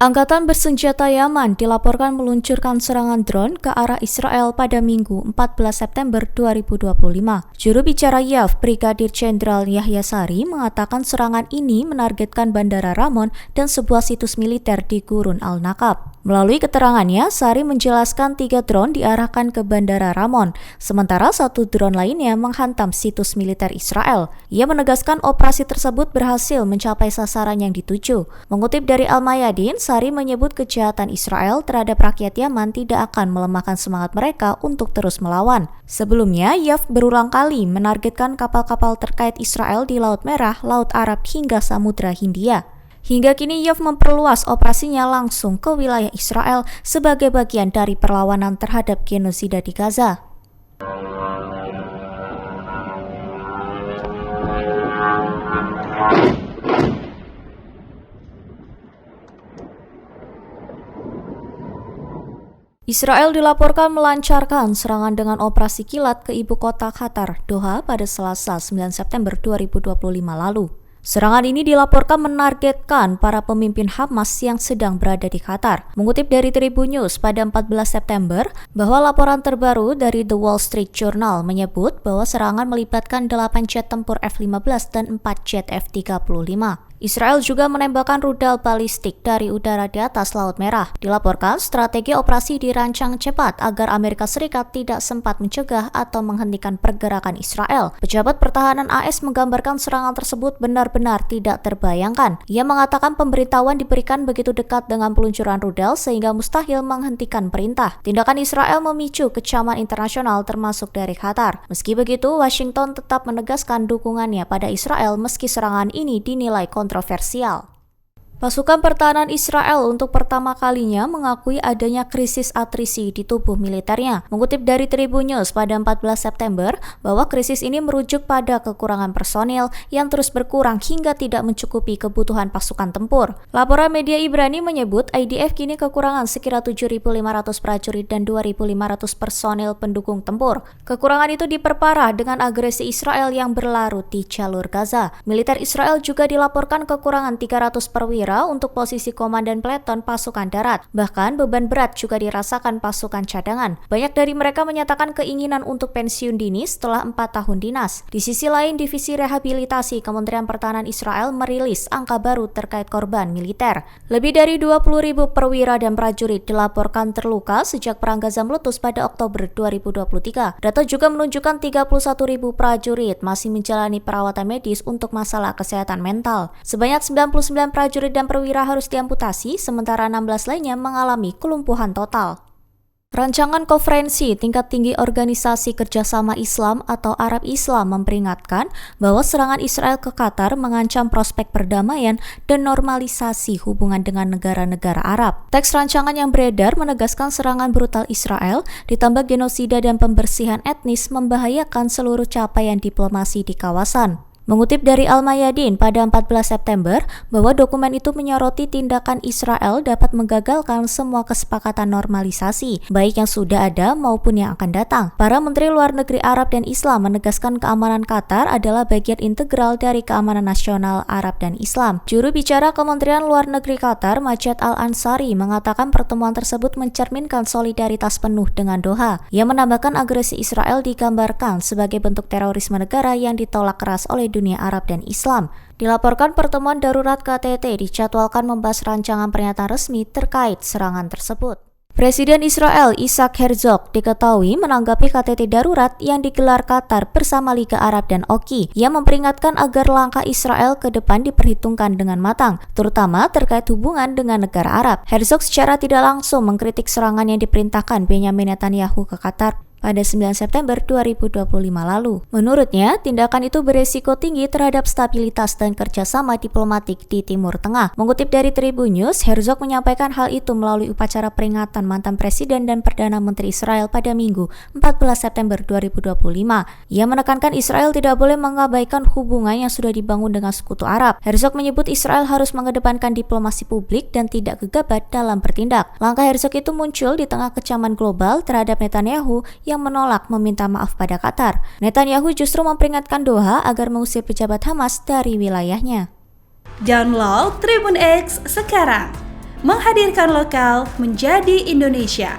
Angkatan bersenjata Yaman dilaporkan meluncurkan serangan drone ke arah Israel pada Minggu 14 September 2025. Juru bicara YAF, Brigadir Jenderal Yahya Sari, mengatakan serangan ini menargetkan Bandara Ramon dan sebuah situs militer di Gurun Al-Nakab. Melalui keterangannya, Sari menjelaskan 3 drone diarahkan ke Bandara Ramon, sementara 1 drone lainnya menghantam situs militer Israel. Ia menegaskan operasi tersebut berhasil mencapai sasaran yang dituju. Mengutip dari Al-Mayadin, Sari menyebut kejahatan Israel terhadap rakyat Yaman tidak akan melemahkan semangat mereka untuk terus melawan. Sebelumnya, YAF berulang kali menargetkan kapal-kapal terkait Israel di Laut Merah, Laut Arab hingga Samudra Hindia. Hingga kini YAF memperluas operasinya langsung ke wilayah Israel sebagai bagian dari perlawanan terhadap genosida di Gaza. Israel dilaporkan melancarkan serangan dengan operasi kilat ke ibu kota Qatar, Doha, pada Selasa 9 September 2025 lalu. Serangan ini dilaporkan menargetkan para pemimpin Hamas yang sedang berada di Qatar. Mengutip dari Tribun News pada 14 September, bahwa laporan terbaru dari The Wall Street Journal menyebut bahwa serangan melibatkan 8 jet tempur F-15 dan 4 jet F-35. Israel juga menembakkan rudal balistik dari udara di atas Laut Merah. Dilaporkan strategi operasi dirancang cepat agar Amerika Serikat tidak sempat mencegah atau menghentikan pergerakan Israel. Pejabat pertahanan AS menggambarkan serangan tersebut benar-benar tidak terbayangkan. Ia mengatakan pemberitahuan diberikan begitu dekat dengan peluncuran rudal sehingga mustahil menghentikan perintah. Tindakan Israel memicu kecaman internasional termasuk dari Qatar. Meski begitu, Washington tetap menegaskan dukungannya pada Israel meski serangan ini dinilai kontroversial. Pasukan pertahanan Israel untuk pertama kalinya mengakui adanya krisis atrisi di tubuh militernya. Mengutip dari Tribun News pada 14 September, bahwa krisis ini merujuk pada kekurangan personil yang terus berkurang hingga tidak mencukupi kebutuhan pasukan tempur. Laporan media Ibrani menyebut IDF kini kekurangan sekira 7.500 prajurit dan 2.500 personil pendukung tempur. Kekurangan itu diperparah dengan agresi Israel yang berlarut di jalur Gaza. Militer Israel juga dilaporkan kekurangan 300 perwira untuk posisi komandan peleton pasukan darat. Bahkan beban berat juga dirasakan pasukan cadangan. Banyak dari mereka menyatakan keinginan untuk pensiun dini setelah 4 tahun dinas. Di sisi lain, Divisi Rehabilitasi Kementerian Pertahanan Israel merilis angka baru terkait korban militer. Lebih dari 20.000 perwira dan prajurit dilaporkan terluka sejak Perang Gaza meletus pada Oktober 2023. Data juga menunjukkan 31.000 prajurit masih menjalani perawatan medis untuk masalah kesehatan mental. Sebanyak 99 prajurit dan perwira harus diamputasi, sementara 16 lainnya mengalami kelumpuhan total. Rancangan Konferensi Tingkat Tinggi Organisasi Kerjasama Islam atau Arab Islam memperingatkan bahwa serangan Israel ke Qatar mengancam prospek perdamaian dan normalisasi hubungan dengan negara-negara Arab. Teks rancangan yang beredar menegaskan serangan brutal Israel ditambah genosida dan pembersihan etnis membahayakan seluruh capaian diplomasi di kawasan. Mengutip dari Al-Mayadin pada 14 September, bahwa dokumen itu menyoroti tindakan Israel dapat menggagalkan semua kesepakatan normalisasi, baik yang sudah ada maupun yang akan datang. Para Menteri Luar Negeri Arab dan Islam menegaskan keamanan Qatar adalah bagian integral dari keamanan nasional Arab dan Islam. Juru bicara Kementerian Luar Negeri Qatar, Majed Al-Ansari, mengatakan pertemuan tersebut mencerminkan solidaritas penuh dengan Doha. Ia menambahkan agresi Israel digambarkan sebagai bentuk terorisme negara yang ditolak keras oleh dunia Arab dan Islam. Dilaporkan pertemuan darurat KTT dijadwalkan membahas rancangan pernyataan resmi terkait serangan tersebut. Presiden Israel Isaac Herzog diketahui menanggapi KTT darurat yang digelar Qatar bersama Liga Arab dan OKI. Ia memperingatkan agar langkah Israel ke depan diperhitungkan dengan matang, terutama terkait hubungan dengan negara Arab. Herzog secara tidak langsung mengkritik serangan yang diperintahkan Benyamin Netanyahu ke Qatar pada 9 September 2025 lalu. Menurutnya, tindakan itu beresiko tinggi terhadap stabilitas dan kerjasama diplomatik di Timur Tengah. Mengutip dari Tribun News, Herzog menyampaikan hal itu melalui upacara peringatan mantan Presiden dan Perdana Menteri Israel pada Minggu 14 September 2025. Ia menekankan Israel tidak boleh mengabaikan hubungan yang sudah dibangun dengan sekutu Arab. Herzog menyebut Israel harus mengedepankan diplomasi publik dan tidak gegabah dalam bertindak. Langkah Herzog itu muncul di tengah kecaman global terhadap Netanyahu yang menolak meminta maaf pada Qatar. Netanyahu justru memperingatkan Doha agar mengusir pejabat Hamas dari wilayahnya. Download Tribun X sekarang, menghadirkan lokal menjadi Indonesia.